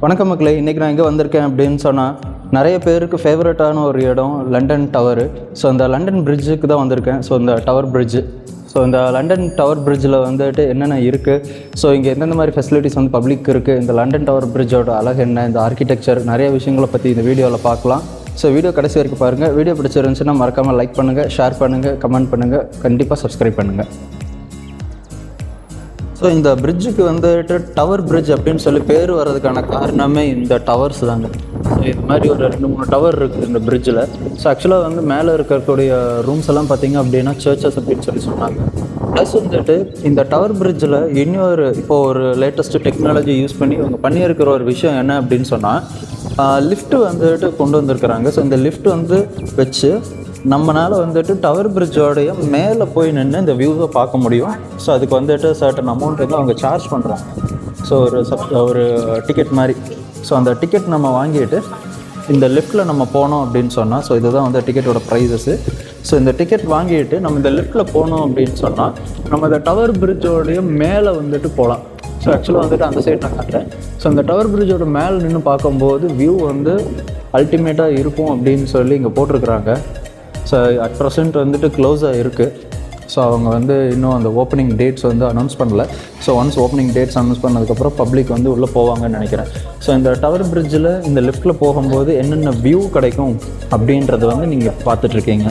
வணக்கம் மக்களே, இன்றைக்கி நான் எங்கே வந்திருக்கேன் அப்படின்னு சொன்னால் நிறைய பேருக்கு ஃபேவரட்டான ஒரு இடம் லண்டன் டவரு. ஸோ இந்த லண்டன் பிரிட்ஜுக்கு தான் வந்திருக்கேன். ஸோ இந்த டவர் பிரிட்ஜு, ஸோ இந்த லண்டன் டவர் பிரிட்ஜில் வந்துட்டு என்னென்ன இருக்குது, ஸோ இங்கே எந்தெந்த மாதிரி ஃபெசிலிட்டிஸ் வந்து பப்ளிக் இருக்குது, இந்த லண்டன் டவர் பிரிட்ஜோட அழகு என்ன, இந்த ஆர்கிடெக்சர், நிறைய விஷயங்களை பற்றி இந்த வீடியோவில் பார்க்கலாம். ஸோ வீடியோ கடைசி வரைக்கும் பாருங்கள். வீடியோ பிடிச்சிருந்துச்சுன்னா மறக்காமல் லைக் பண்ணுங்கள், ஷேர் பண்ணுங்கள், கமெண்ட் பண்ணுங்கள், கண்டிப்பாக சப்ஸ்கிரைப் பண்ணுங்கள். ஸோ இந்த பிரிட்ஜுக்கு வந்துட்டு டவர் பிரிட்ஜ் அப்படின்னு சொல்லி பேர் வர்றதுக்கான காரணமே இந்த டவர்ஸ் தாங்க. ஸோ இது மாதிரி ஒரு 2-3 டவர் இருக்குது இந்த பிரிட்ஜில். ஸோ ஆக்சுவலாக வந்து மேலே இருக்கக்கூடிய ரூம்ஸ் எல்லாம் பார்த்திங்க அப்படின்னா சர்ச்சஸ் அப்படின்னு சொல்லி சொன்னாங்க. ப்ளஸ் வந்துட்டு இந்த டவர் பிரிட்ஜில் இன்னொரு இப்போது ஒரு லேட்டஸ்ட்டு டெக்னாலஜி யூஸ் பண்ணி இவங்க பண்ணியிருக்கிற ஒரு விஷயம் என்ன அப்படின்னு சொன்னால் லிஃப்ட்டு வந்துட்டு கொண்டு வந்திருக்கிறாங்க. ஸோ இந்த லிஃப்ட் வந்து வச்சு நம்மளால் வந்துட்டு டவர் பிரிட்ஜோடைய மேலே போய் நின்று இந்த வியூவை பார்க்க முடியும். ஸோ அதுக்கு வந்துட்டு சர்டன் அமௌண்ட் வந்து அவங்க சார்ஜ் பண்ணுறாங்க. ஸோ ஒரு டிக்கெட் மாதிரி. ஸோ அந்த டிக்கெட் நம்ம வாங்கிட்டு இந்த லிஃப்ட்டில் நம்ம போனோம் அப்படின்னு சொன்னால், ஸோ இதுதான் வந்து டிக்கெட்டோட ப்ரைஸஸ்ஸு. ஸோ இந்த டிக்கெட் வாங்கிட்டு நம்ம இந்த லிஃப்ட்டில் போனோம் அப்படின்னு சொன்னால் நம்ம இந்த டவர் பிரிட்ஜோடைய மேலே வந்துட்டு போகலாம். ஸோ ஆக்சுவலாக வந்துட்டு அந்த சைட் நான் காட்டுறேன். ஸோ இந்த டவர் பிரிட்ஜோட மேலே நின்று பார்க்கும்போது வியூ வந்து அல்டிமேட்டாக இருக்கும் அப்படின்னு சொல்லி இங்கே போட்டிருக்கிறாங்க. ஸோ அட் ப்ரெசென்ட் வந்துட்டு க்ளோஸாக இருக்குது. ஸோ அவங்க வந்து இன்னும் அந்த ஓப்பனிங் டேட்ஸ் வந்து அனௌன்ஸ் பண்ணல. So once opening dates announce பண்ணதுக்கப்புறம் பப்ளிக் வந்து உள்ளே போவாங்கன்னு நினைக்கிறேன். ஸோ இந்த டவர் பிரிட்ஜில் இந்த லிஃப்ட்டில் போகும்போது என்னென்ன வியூ கிடைக்கும் அப்படின்றத வந்து நீங்கள் பார்த்துட்ருக்கீங்க.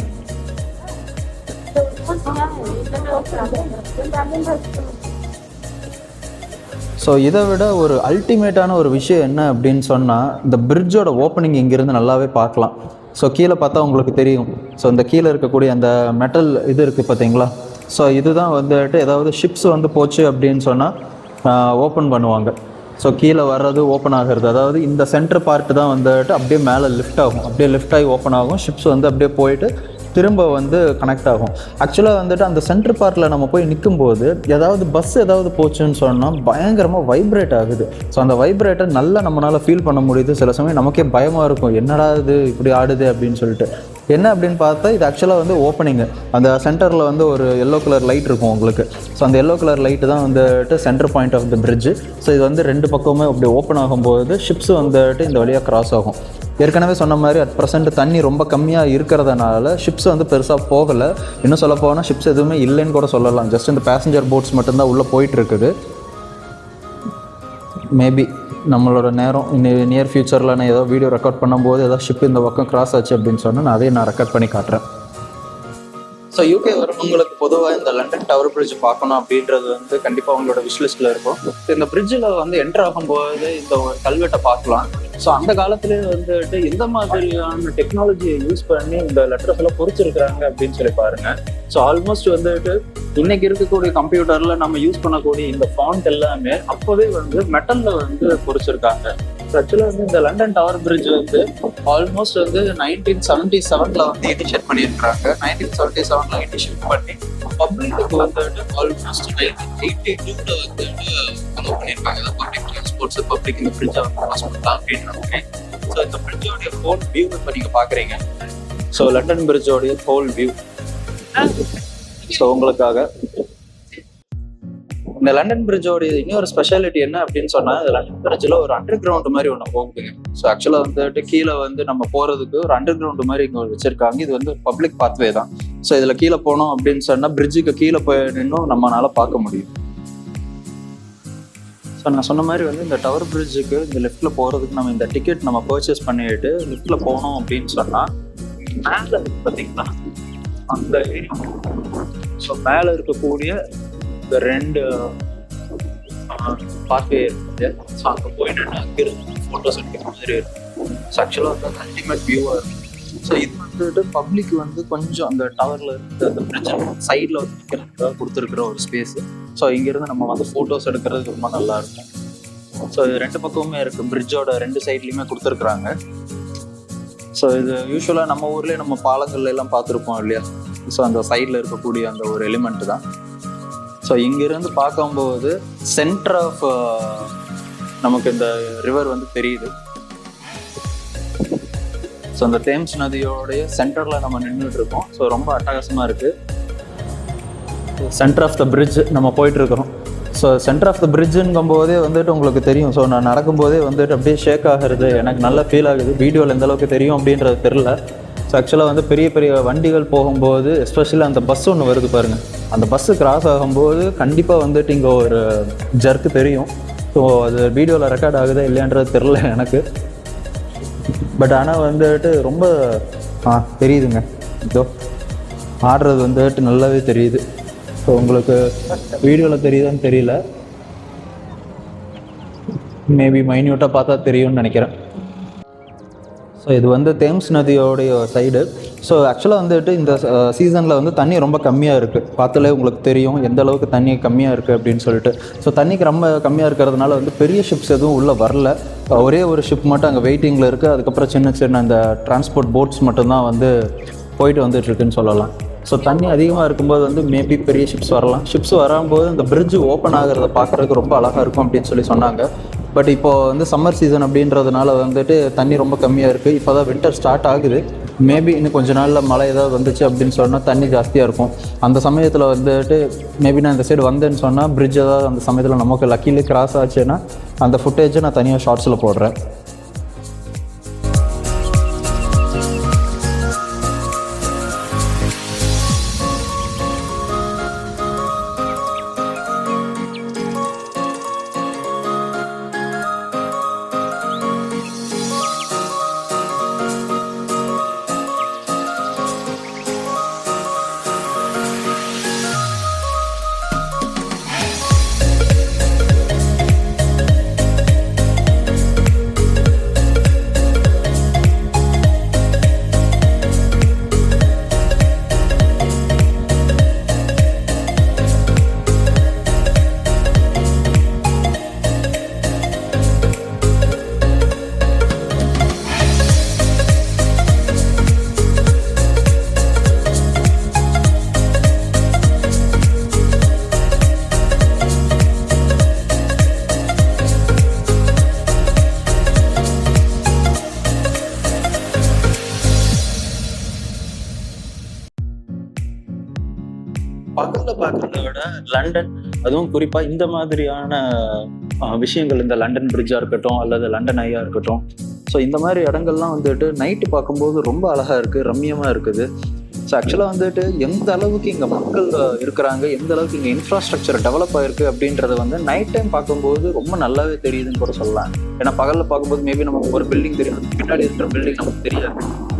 ஸோ இதை விட ஒரு அல்டிமேட்டான ஒரு விஷயம் என்ன அப்படின்னு சொன்னால், இந்த பிரிட்ஜோட ஓப்பனிங் இங்கேருந்து நல்லாவே பார்க்கலாம். ஸோ கீழே பார்த்தா உங்களுக்கு தெரியும். ஸோ இந்த கீழே இருக்கக்கூடிய அந்த மெட்டல் இது இருக்குது பார்த்தீங்களா. ஸோ இதுதான் வந்துட்டு ஏதாவது ஷிப்ஸ் வந்து போச்சு அப்படின்னு சொன்னால் ஓப்பன் பண்ணுவாங்க. ஸோ கீழே வர்றது ஓப்பன் ஆகிறது, அதாவது இந்த சென்டர் பார்ட்டு தான் வந்துட்டு அப்படியே மேலே லிஃப்ட் ஆகும். அப்படியே லிஃப்ட் ஆகி ஓப்பன் ஆகும். ஷிப்ஸ் வந்து அப்படியே போயிட்டு திரும்ப வந்து கனெக்ட் ஆகும். ஆக்சுவலாக வந்துட்டு அந்த சென்டர் பார்ட்டில் நம்ம போய் நிற்கும்போது ஏதாவது பஸ் ஏதாவது போச்சுன்னு சொன்னால் பயங்கரமாக வைப்ரேட் ஆகுது. ஸோ அந்த வைப்ரேட்டை நல்லா நம்மளால் ஃபீல் பண்ண முடியுது. சில சமயம் நமக்கே பயமாக இருக்கும், என்னடா இது இப்படி ஆடுது அப்படின்னு சொல்லிட்டு. என்ன அப்படின்னு பார்த்தா இது ஆக்சுவலாக வந்து ஓப்பனிங்கு. அந்த சென்டரில் வந்து ஒரு எல்லோ கலர் லைட் இருக்கும் உங்களுக்கு. ஸோ அந்த எல்லோ கலர் லைட்டு தான் வந்துட்டு centre point of the bridge. So இது வந்து 2 பக்கமுமே அப்படி ஓப்பன் ஆகும்போது ஷிப்ஸ் வந்துட்டு இந்த வழியாக கிராஸ் ஆகும். ஏற்கனவே சொன்ன மாதிரி அட் ப்ரெசென்ட் தண்ணி ரொம்ப கம்மியாக இருக்கிறதுனால ஷிப்ஸ் வந்து பெருசாக போகலை. இன்னும் சொல்ல போனால் ஷிப்ஸ் எதுவுமே இல்லைன்னு கூட சொல்லலாம். ஜஸ்ட் இந்த பேசஞ்சர் போட்ஸ் மட்டும்தான் உள்ளே போயிட்டுருக்குது. மேபி நம்மளோட நேரம் நியர் ஃபியூச்சரில் நான் ஏதோ வீடியோ ரெக்கார்ட் பண்ணும்போது ஏதாவது ஷிப் இந்த பக்கம் கிராஸ் ஆச்சு அப்படின்னு சொன்னால் நான் அதையும் ரெக்கார்ட் பண்ணி காட்டுறேன். ஸோ யூகே வரவங்களுக்கு பொதுவாக இந்த லண்டன் டவர் பிரிட்ஜ் பார்க்கணும் அப்படின்றது வந்து கண்டிப்பாக அவங்களோட விஷ்லிஸ்ட்டில் இருக்கும். இந்த பிரிட்ஜில் வந்து என்டர் ஆகும்போது இந்த ஒரு கல்வெட்டை பார்க்கலாம். ஸோ அந்த காலத்துலேயே வந்துட்டு எந்த மாதிரியான டெக்னாலஜியை யூஸ் பண்ணி இந்த லெட்டர்ஸ் எல்லாம் பொறிச்சிருக்கிறாங்க அப்படின்னு சொல்லி பாருங்க. ஸோ ஆல்மோஸ்ட் வந்துட்டு இன்னைக்கு இருக்கக்கூடிய கம்ப்யூட்டரில் நம்ம யூஸ் பண்ணக்கூடிய இந்த ஃபாண்ட் எல்லாமே அப்போவே வந்து மெட்டலில் வந்து பொறிச்சிருக்காங்க. ஆக்சுவலாக வந்து இந்த லண்டன் டவர் பிரிட்ஜ் வந்து ஆல்மோஸ்ட் வந்து 1977 வந்து இனிஷியேட் பண்ணியிருக்கிறாங்க. 1977 இனிஷியேட் பண்ணி பப்ளிக்கு வந்துட்டு ஆல்மோஸ்ட் 1982 வந்துட்டு அலோவ் பண்ணியிருக்காங்க. பப்ளிக் டிரான்ஸ்போர்ட்ஸ் பப்ளிக் இந்த பிரிட்ஜை வந்து பாஸ் பண்ணலாம் அப்படின்றாங்க. ஸோ இந்த பிரிட்ஜோடைய ஹோல் வியூ இப்போ நீங்கள் பார்க்குறீங்க. ஸோ லண்டன் பிரிட்ஜோடைய ஹோல் வியூ ஸோ உங்களுக்காக. இந்த லண்டன் பிரிட்ஜோடைய இன்னொரு ஸ்பெஷாலிட்டி என்ன அப்படின்னு சொன்னால், இந்த லண்டன் பிரிட்ஜில் ஒரு அண்டர் கிரவுண்ட் மாதிரி ஒன்று போகுதுங்க. ஸோ ஆக்சுவலாக வந்துட்டு கீழே வந்து நம்ம போகிறதுக்கு ஒரு அண்டர் கிரவுண்ட் மாதிரி இங்கே வச்சிருக்காங்க. இது வந்து பப்ளிக் பாத்வே தான். ஸோ இதில் கீழே போனோம் அப்படின்னு சொன்னால் பிரிட்ஜுக்கு கீழே போய் நின்னும் நம்மளால பார்க்க முடியும். ஸோ நான் சொன்ன மாதிரி வந்து இந்த டவர் பிரிட்ஜுக்கு இந்த லெஃப்ட்டில் போகிறதுக்கு நம்ம இந்த டிக்கெட் நம்ம பர்ச்சேஸ் பண்ணிட்டு லெஃப்ட்டில் போனோம் அப்படின்னு சொன்னால் மேலே பார்த்தீங்கன்னா அந்த ஏரியா. ஸோ மேலே இருக்கக்கூடிய இந்த 2 பார்க்வே இருக்குது. ஸோ அங்கே போயிட்டு அங்கிருந்து ஃபோட்டோஸ் எடுக்கிற மாதிரி இருக்கும். ஸோ ஆக்சுவலாக வந்து அல்டிமேட் வியூவாக இருக்கும். ஸோ இது வந்துட்டு பப்ளிக் வந்து கொஞ்சம் அந்த டவரில் இருந்து அந்த பிரிட்ஜ் சைடில் வந்து நிற்கிறதுக்காக கொடுத்துருக்குற ஒரு ஸ்பேஸு. ஸோ இங்கேருந்து நம்ம வந்து ஃபோட்டோஸ் எடுக்கிறது ரொம்ப நல்லாயிருக்கும். ஸோ இது 2 பக்கமுமே இருக்குது. பிரிட்ஜோட 2 சைட்லேயுமே கொடுத்துருக்குறாங்க. ஸோ இது யூஸ்வலாக நம்ம ஊர்லேயே நம்ம பாலங்கள்ல எல்லாம் பார்த்துருப்போம் இல்லையா. ஸோ அந்த சைடில் இருக்கக்கூடிய அந்த ஒரு எலிமெண்ட் தான். ஸோ இங்கிருந்து பார்க்கும்போது சென்டர் ஆஃப் நமக்கு இந்த ரிவர் வந்து தெரியுது. ஸோ அந்த தேம்ஸ் நதியோடைய சென்டரில் நம்ம நின்றுட்டு இருக்கோம். ஸோ ரொம்ப அட்டகாசமாக இருக்குது. சென்டர் ஆஃப் த பிரிட்ஜ் நம்ம போயிட்டுருக்கிறோம். ஸோ சென்டர் ஆஃப் த பிரிட்ஜுங்கும் போதே வந்துட்டு உங்களுக்கு தெரியும். ஸோ நான் நடக்கும்போதே வந்துட்டு அப்படியே ஷேக் ஆகிறது எனக்கு நல்லா ஃபீல் ஆகுது. வீடியோவில் எந்த அளவுக்கு தெரியும் அப்படின்றது தெரில. ஸோ ஆக்சுவலாக வந்து பெரிய பெரிய வண்டிகள் போகும்போது, எஸ்பெஷலி அந்த பஸ் ஒன்று வருது பாருங்கள், அந்த பஸ்ஸு கிராஸ் ஆகும்போது கண்டிப்பாக வந்துட்டு இங்கே ஒரு ஜர்க்கு தெரியும். ஸோ அது வீடியோவில் ரெக்கார்ட் ஆகுதா இல்லையான்றது தெரில எனக்கு. பட் ஆனால் வந்துட்டு ரொம்ப தெரியுதுங்க. இதோ ஆடுறது வந்துட்டு நல்லாவே தெரியுது. ஸோ உங்களுக்கு வீடியோவில் தெரியுதான்னு தெரியல, மேபி மைன்யூட்டாக பார்த்தா தெரியும்னு நினைக்கிறேன். ஸோ இது வந்து தேம்ஸ் நதியோடைய சைடு. ஸோ ஆக்சுவலாக வந்துட்டு இந்த சீசனில் வந்து தண்ணி ரொம்ப கம்மியாக இருக்குது. பார்த்தாலே உங்களுக்கு தெரியும் எந்த அளவுக்கு தண்ணி கம்மியாக இருக்குது அப்படின்னு சொல்லிட்டு. ஸோ தண்ணிக்கு ரொம்ப கம்மியாக இருக்கிறதுனால வந்து பெரிய ஷிப்ஸ் எதுவும் உள்ளே வரல. ஒரே ஒரு ஷிப் மட்டும் அங்கே வெயிட்டிங்கில் இருக்குது. அதுக்கப்புறம் சின்ன சின்ன அந்த டிரான்ஸ்போர்ட் போட்ஸ் மட்டும்தான் வந்து போயிட்டு வந்துட்டுருக்குன்னு சொல்லலாம். ஸோ தண்ணி அதிகமாக இருக்கும்போது வந்து மேபி பெரிய ஷிப்ஸ் வரலாம். ஷிப்ஸ் வரும்போது அந்த பிரிட்ஜ் ஓப்பன் ஆகிறத பார்க்குறதுக்கு ரொம்ப அழகாக இருக்கும் அப்படின்னு சொல்லி சொன்னாங்க. பட் இப்போது வந்து சம்மர் சீசன் அப்படின்றதுனால வந்துட்டு தண்ணி ரொம்ப கம்மியாக இருக்குது. இப்போ தான் வின்டர் ஸ்டார்ட் ஆகுது. மேபி இன்னும் கொஞ்சம் நாளில் மழை ஏதாவது வந்துச்சு அப்படின்னு சொன்னால் தண்ணி ஜாஸ்தியாக இருக்கும். அந்த சமயத்தில் வந்துட்டு மேபி நான் இந்த சைடு வந்தேன்னு சொன்னால் பிரிட்ஜ் ஏதாவது அந்த சமயத்தில் நமக்கு லக்கிலி கிராஸ் ஆச்சுன்னா அந்த ஃபுட்டேஜை நான் தனியாக ஷார்ட்ஸில் போடுறேன். பக்கத்தில் பார்க்குறத விட லண்டன், அதுவும் குறிப்பாக இந்த மாதிரியான விஷயங்கள், இந்த லண்டன் பிரிட்ஜாக இருக்கட்டும் அல்லது லண்டன் ஐயாக இருக்கட்டும், ஸோ இந்த மாதிரி இடங்கள்லாம் வந்துட்டு நைட்டு பார்க்கும்போது ரொம்ப அழகாக இருக்குது, ரம்மியமாக இருக்குது. ஸோ ஆக்சுவலாக வந்துட்டு எந்த அளவுக்கு இங்கே மக்கள் இருக்கிறாங்க, எந்த அளவுக்கு இங்கே இன்ஃப்ராஸ்ட்ரக்சர் டெவலப் ஆகிருக்கு அப்படின்றத வந்து நைட் டைம் பார்க்கும்போது ரொம்ப நல்லாவே தெரியுதுன்னு கூட சொல்லலாம். ஏன்னா பகலில் பார்க்கும்போது மேபி நமக்கு ஒரு பில்டிங் தெரியும், பின்னாடி இருக்கிற பில்டிங் நமக்கு தெரியாது.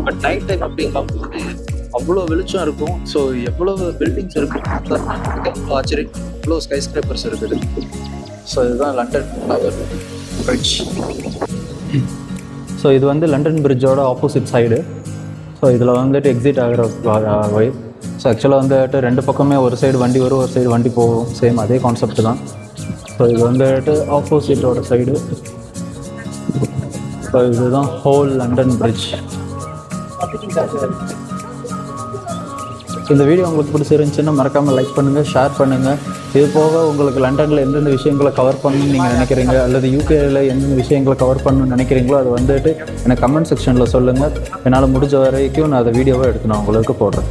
பட் நைட் டைம் அப்படி பார்க்கும்போது அவ்வளோ வெளிச்சம் இருக்கும். ஸோ எவ்வளோ பில்டிங்ஸ் இருக்குது, எவ்வளோ ஆச்சரியம், எவ்வளோ ஸ்கை ஸ்கிரேப்பர்ஸ் இருக்குது. ஸோ இதுதான் லண்டன் பிரிட்ஜ். ஸோ இது வந்து லண்டன் பிரிட்ஜோட ஆப்போசிட் சைடு. ஸோ இதில் வந்துட்டு எக்ஸிட் ஆகிற வழி. ஸோ ஆக்சுவலாக வந்துட்டு ரெண்டு பக்கமே ஒரு சைடு வண்டி வரும், ஒரு சைடு வண்டி போகும். சேம் அதே கான்செப்ட் தான். ஸோ இது வந்துட்டு ஆப்போசிட்டோட சைடு. ஸோ இதுதான் ஹோல் லண்டன் பிரிட்ஜ். இந்த வீடியோ உங்களுக்கு பிடிச்சிருந்துச்சுன்னா மறக்காமல் லைக் பண்ணுங்கள், ஷேர் பண்ணுங்கள். இது போக உங்களுக்கு லண்டனில் எந்தெந்த விஷயங்களை கவர் பண்ணணும்னு நீங்கள் நினைக்கிறீங்க, அல்லது யூகேயில் எந்தெந்த விஷயங்களை கவர் பண்ணணும்னு நினைக்கிறீங்களோ அது வந்துட்டு எனக்கு கமெண்ட் செக்ஷனில் சொல்லுங்கள். என்னால் முடிஞ்ச வரைக்கும் நான் அதை வீடியோவாக எடுத்து நான் உங்களுக்கு போடுறேன்.